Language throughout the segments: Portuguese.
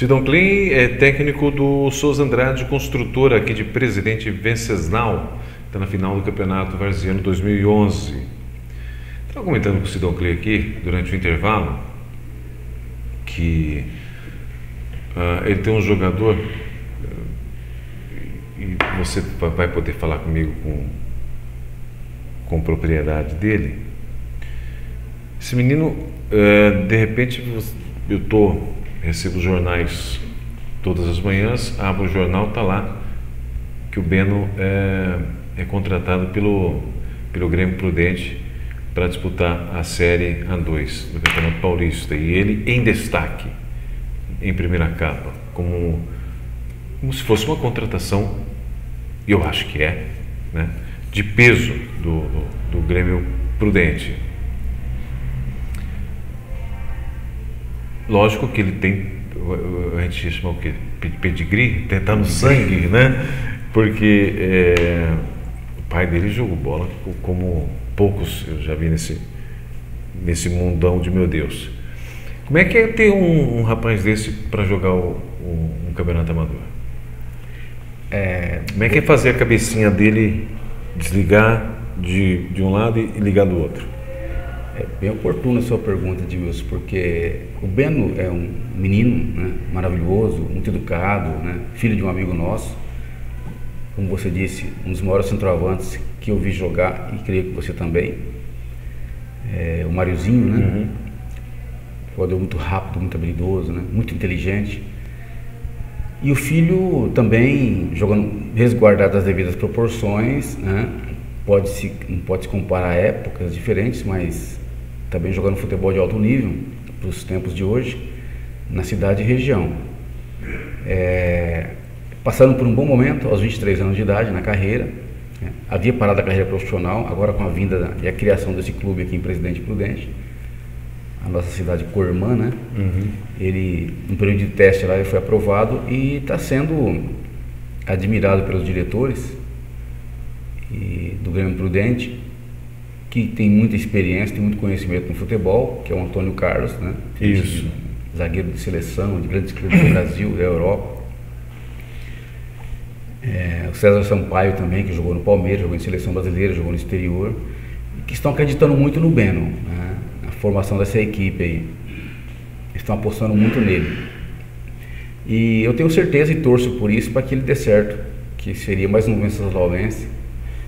Sidon Klein é técnico do Souza Andrade, construtora aqui de Presidente Venceslau, está na final do Campeonato Varziano 2011. Estava comentando com o Sidon Klein aqui, durante o intervalo, que ele tem um jogador, e você vai poder falar comigo com propriedade dele. Esse menino, de repente, eu recebo os jornais todas as manhãs, abro o jornal, está lá que o Beno é contratado pelo Grêmio Prudente para disputar a Série A2 do Campeonato Paulista, e ele em destaque, em primeira capa, como se fosse uma contratação, e eu acho que né, de peso do Grêmio Prudente. Lógico que ele tem, a gente chama o quê? Pedigree, tá no sangue, né? Porque o pai dele jogou bola como poucos eu já vi nesse mundão de meu Deus. Como é que é ter um rapaz desse para jogar um campeonato amador? Como é que é fazer a cabecinha dele desligar de um lado e ligar do outro? É bem oportuna a sua pergunta, Edmilson, porque o Beno é um menino, né, maravilhoso, muito educado, né, filho de um amigo nosso. Como você disse, um dos maiores centroavantes que eu vi jogar, e creio que você também. O Mariozinho, né? Uhum. Jogador muito rápido, muito habilidoso, né, muito inteligente. E o filho também jogando resguardado das devidas proporções, né? Não pode se comparar a épocas diferentes, mas também jogando futebol de alto nível para os tempos de hoje, na cidade e região. Passando por um bom momento, aos 23 anos de idade, na carreira. Havia parado a carreira profissional, agora com a vinda e a criação desse clube aqui em Presidente Prudente, a nossa cidade co-irmã, né? Uhum. Ele, no período de teste lá, ele foi aprovado e está sendo admirado pelos diretores do Grêmio Prudente, que tem muita experiência, tem muito conhecimento no futebol, que é o Antônio Carlos, né? Isso. Zagueiro de seleção, de grandes clubes do Brasil, da Europa. O César Sampaio também, que jogou no Palmeiras, jogou em seleção brasileira, jogou no exterior, que estão acreditando muito no Beno, né? A formação dessa equipe aí. Estão apostando muito nele. E eu tenho certeza e torço por isso, para que ele dê certo, que seria mais um vencesaulense,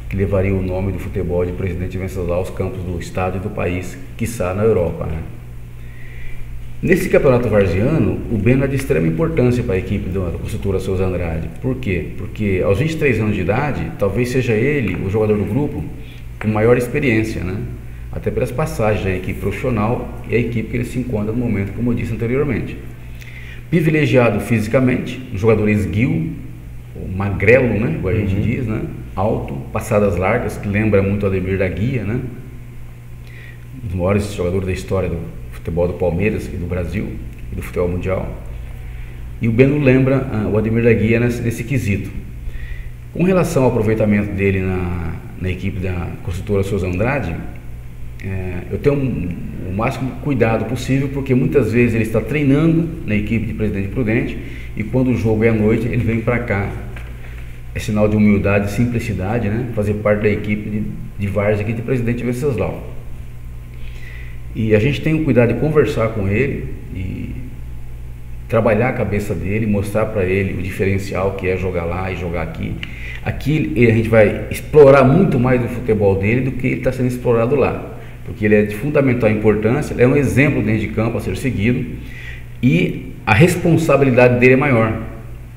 que levaria o nome do futebol de Presidente Venceslau aos campos do estado e do país, quiçá na Europa, né? Nesse campeonato varziano, o Beno é de extrema importância para a equipe da construtora Souza Andrade. Por quê? Porque aos 23 anos de idade, talvez seja ele o jogador do grupo com maior experiência, né? Até pelas passagens da equipe profissional e a equipe que ele se encontra no momento, como eu disse anteriormente. Privilegiado fisicamente, um jogador esguio, magrelo, né? Igual a gente diz, né? Alto, passadas largas, que lembra muito o Ademir da Guia, né? Um dos maiores jogadores da história do futebol do Palmeiras e do Brasil e do futebol mundial. E o Beno lembra o Ademir da Guia nesse quesito. Com relação ao aproveitamento dele na equipe da construtora Souza Andrade, eu tenho o máximo cuidado possível, porque muitas vezes ele está treinando na equipe de Presidente Prudente, e quando o jogo é à noite, ele vem para cá. É sinal de humildade e simplicidade, né? Fazer parte da equipe de várzea aqui de Presidente Venceslau. E a gente tem o cuidado de conversar com ele e trabalhar a cabeça dele, mostrar para ele o diferencial que é jogar lá e jogar aqui. Aqui a gente vai explorar muito mais do futebol dele do que ele está sendo explorado lá, porque ele é de fundamental importância, ele é um exemplo dentro de campo a ser seguido, e a responsabilidade dele é maior,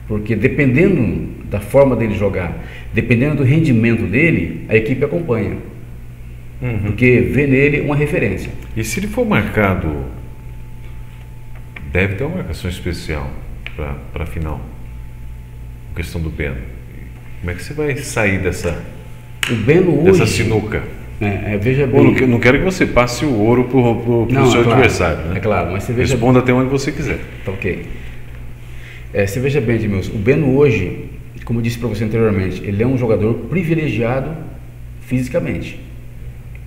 porque dependendo da forma dele jogar, dependendo do rendimento dele, a equipe acompanha. Porque vê nele uma referência. E se ele for marcado, deve ter uma marcação especial para a final, a questão do Beno. Como é que você vai sair dessa sinuca? Veja bem. Eu não quero que você passe o ouro para o seu adversário, né? É claro, mas você veja. Responda até onde você quiser. Tá ok. Você veja bem, Edmilson, o Beno hoje, como eu disse para você anteriormente, ele é um jogador privilegiado fisicamente.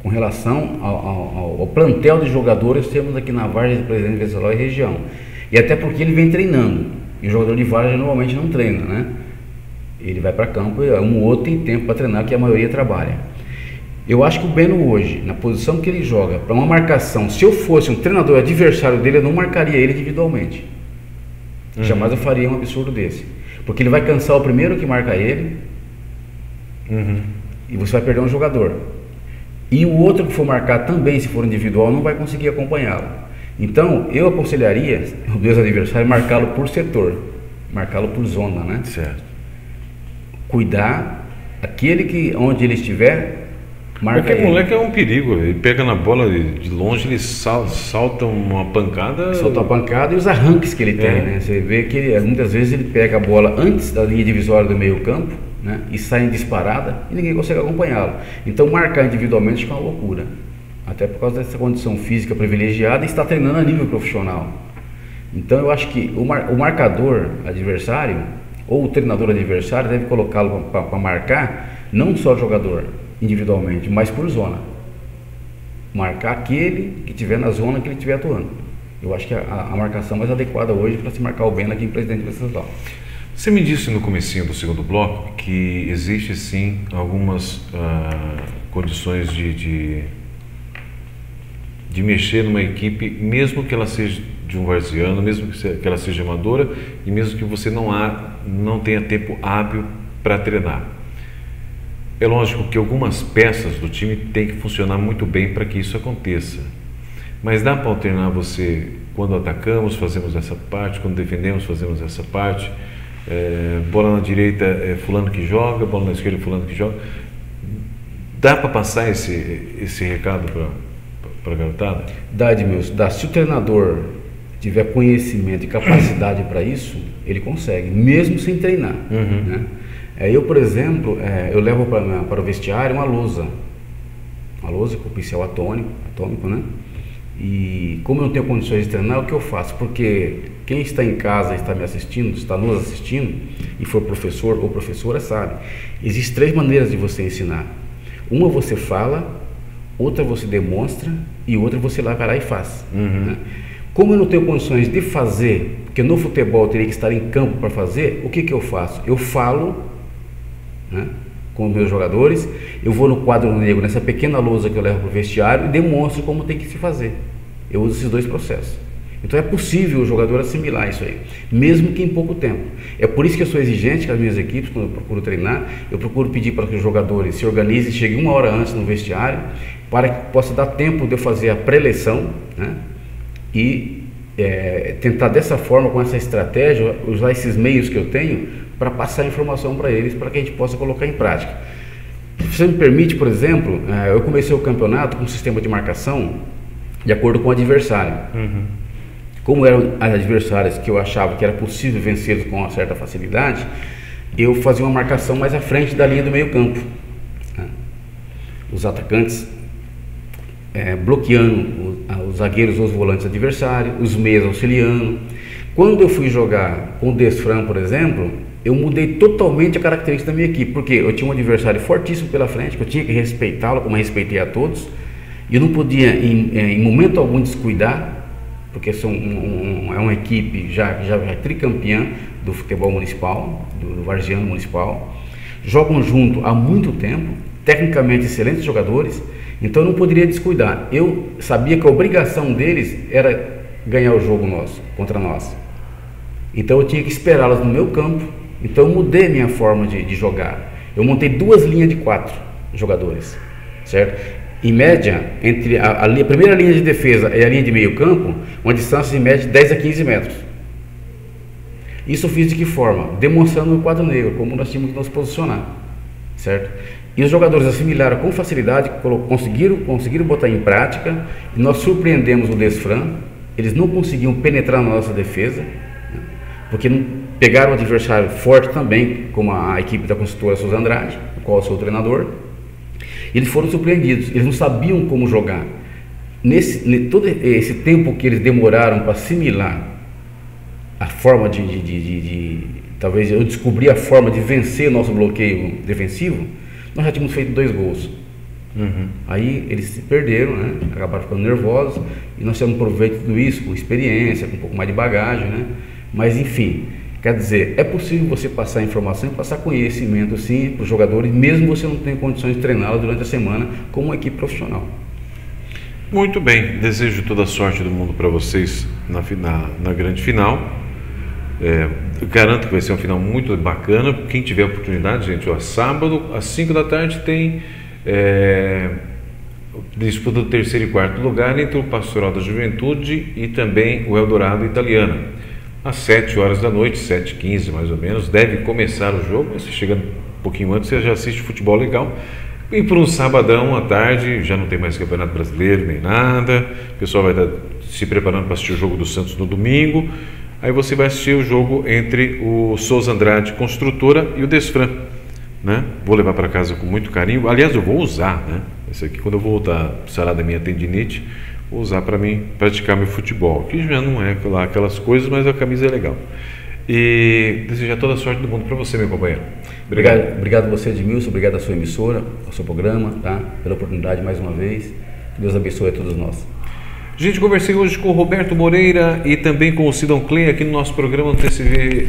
Com relação ao plantel de jogadores que temos aqui na Várzea de Presidente Venceslau e região. E até porque ele vem treinando. E o jogador de várzea normalmente não treina, né? Ele vai para campo e um ou outro tem tempo para treinar, que a maioria trabalha. Eu acho que o Beno hoje, na posição que ele joga, para uma marcação, se eu fosse um treinador adversário dele, eu não marcaria ele individualmente. Jamais eu faria um absurdo desse. Porque ele vai cansar o primeiro que marca ele, e você vai perder um jogador. E o outro que for marcar também, se for individual, não vai conseguir acompanhá-lo. Então, eu aconselharia o Deus adversário marcá-lo por setor, marcá-lo por zona, né? Certo. Cuidar, aquele que onde ele estiver, marca Porque ele. o moleque é um perigo, ele pega na bola de longe, ele salta uma pancada. Solta a pancada e os arranques que ele tem, né? Você vê que muitas vezes ele pega a bola antes da linha divisória do meio campo, né? E sai em disparada e ninguém consegue acompanhá-lo. Então marcar individualmente é uma loucura. Até por causa dessa condição física privilegiada e está treinando a nível profissional. Então eu acho que o marcador adversário ou o treinador adversário deve colocá-lo para marcar não só o jogador individualmente, mas por zona. Marcar aquele que estiver na zona que ele estiver atuando. Eu acho que a marcação mais adequada hoje para se marcar o Beno aqui em Presidente Venceslau. Você me disse no comecinho do segundo bloco que existe sim algumas condições de mexer numa equipe, mesmo que ela seja de um varziano, mesmo que ela seja amadora e mesmo que você não tenha tempo hábil para treinar. É lógico que algumas peças do time têm que funcionar muito bem para que isso aconteça. Mas dá para alternar você, quando atacamos, fazemos essa parte, quando defendemos, fazemos essa parte. Bola na direita é fulano que joga, bola na esquerda é fulano que joga. Dá para passar esse recado para a garotada? Dá, Edmilson, dá. Se o treinador tiver conhecimento e capacidade para isso, ele consegue, mesmo sem treinar. Né? Eu, por exemplo, eu levo para o vestiário uma lousa com pincel atômico, né? E como eu não tenho condições de treinar, o que eu faço? Porque quem está em casa e está me assistindo, está nos assistindo, e for professor ou professora, sabe, existem 3 maneiras de você ensinar. Uma você fala, outra você demonstra e outra você vai lá e faz. Né? Como eu não tenho condições de fazer, porque no futebol eu teria que estar em campo para fazer, o que eu faço? Eu falo, né, com os meus jogadores, eu vou no quadro negro, nessa pequena lousa que eu levo para o vestiário e demonstro como tem que se fazer. Eu uso esses 2 processos. Então é possível o jogador assimilar isso aí, mesmo que em pouco tempo. É por isso que eu sou exigente com as minhas equipes, quando eu procuro treinar, eu procuro pedir para que os jogadores se organizem e cheguem 1 hora antes no vestiário, para que possa dar tempo de eu fazer a pré-eleição, né? E tentar dessa forma, com essa estratégia, usar esses meios que eu tenho para passar informação para eles, para que a gente possa colocar em prática. Se você me permite, por exemplo, eu comecei o campeonato com um sistema de marcação de acordo com o adversário. Como eram as adversárias que eu achava que era possível vencê-los com uma certa facilidade, eu fazia uma marcação mais à frente da linha do meio campo. Os atacantes bloqueando os zagueiros ou os volantes adversários, os meias auxiliando. Quando eu fui jogar com o Desfran, por exemplo, eu mudei totalmente a característica da minha equipe, porque eu tinha um adversário fortíssimo pela frente, que eu tinha que respeitá-lo, como eu respeitei a todos, e eu não podia em momento algum descuidar, porque é uma equipe já tricampeã do futebol municipal, do varziano municipal, jogam junto há muito tempo, tecnicamente excelentes jogadores, então eu não poderia descuidar. Eu sabia que a obrigação deles era ganhar o jogo contra nós, então eu tinha que esperá-los no meu campo. Então eu mudei minha forma de jogar. Eu montei 2 linhas de 4 jogadores, certo? Em média, entre a primeira linha de defesa e a linha de meio campo, uma distância de média de 10 a 15 metros. Isso eu fiz de que forma? Demonstrando no quadro negro, como nós tínhamos que nos posicionar, certo? E os jogadores assimilaram com facilidade, conseguiram botar em prática, e nós surpreendemos o Desfran. Eles não conseguiam penetrar na nossa defesa, porque não pegaram o adversário forte também, como a equipe da construtora Souza Andrade, do qual eu sou o treinador. Eles foram surpreendidos, eles não sabiam como jogar. Todo esse tempo que eles demoraram para assimilar a forma talvez eu descobri a forma de vencer o nosso bloqueio defensivo, nós já tínhamos feito 2 gols. Aí eles se perderam, né? Acabaram ficando nervosos, e nós temos proveito de tudo isso, com experiência, com um pouco mais de bagagem, né? Mas enfim, Quer dizer, é possível você passar informação e passar conhecimento sim para os jogadores, mesmo você não tenha condições de treiná-los durante a semana como uma equipe profissional. Muito bem, desejo toda a sorte do mundo para vocês na grande final. Garanto que vai ser uma final muito bacana. Quem tiver oportunidade, gente, sábado às 5 da tarde tem disputa do terceiro e quarto lugar entre o Pastoral da Juventude e também o Eldorado Italiana. Às 7 horas da noite, 7h15 mais ou menos, deve começar o jogo. Você chega um pouquinho antes, você já assiste futebol legal. E por um sabadão à tarde, já não tem mais Campeonato Brasileiro nem nada, o pessoal vai estar se preparando para assistir o jogo do Santos no domingo. Aí você vai assistir o jogo entre o Souza Andrade Construtora e o Desfran, né? Vou levar para casa com muito carinho. Aliás, eu vou usar, né? Esse aqui, quando eu voltar sarar da minha tendinite, vou usar para mim praticar meu futebol, que já não é aquelas coisas, mas a camisa é legal. E desejar toda a sorte do mundo para você, meu companheiro. Obrigado a você, Edmilson, obrigado à sua emissora, ao seu programa, tá? Pela oportunidade mais uma vez. Que Deus abençoe a todos nós. Gente, conversei hoje com o Roberto Moreira e também com o Sidon Clay aqui no nosso programa do TCV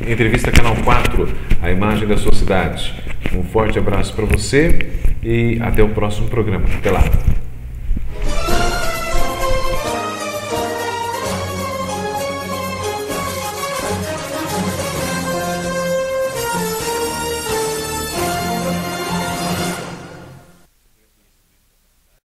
Entrevista Canal 4, a imagem da sua cidade. Um forte abraço para você e até o próximo programa. Até lá.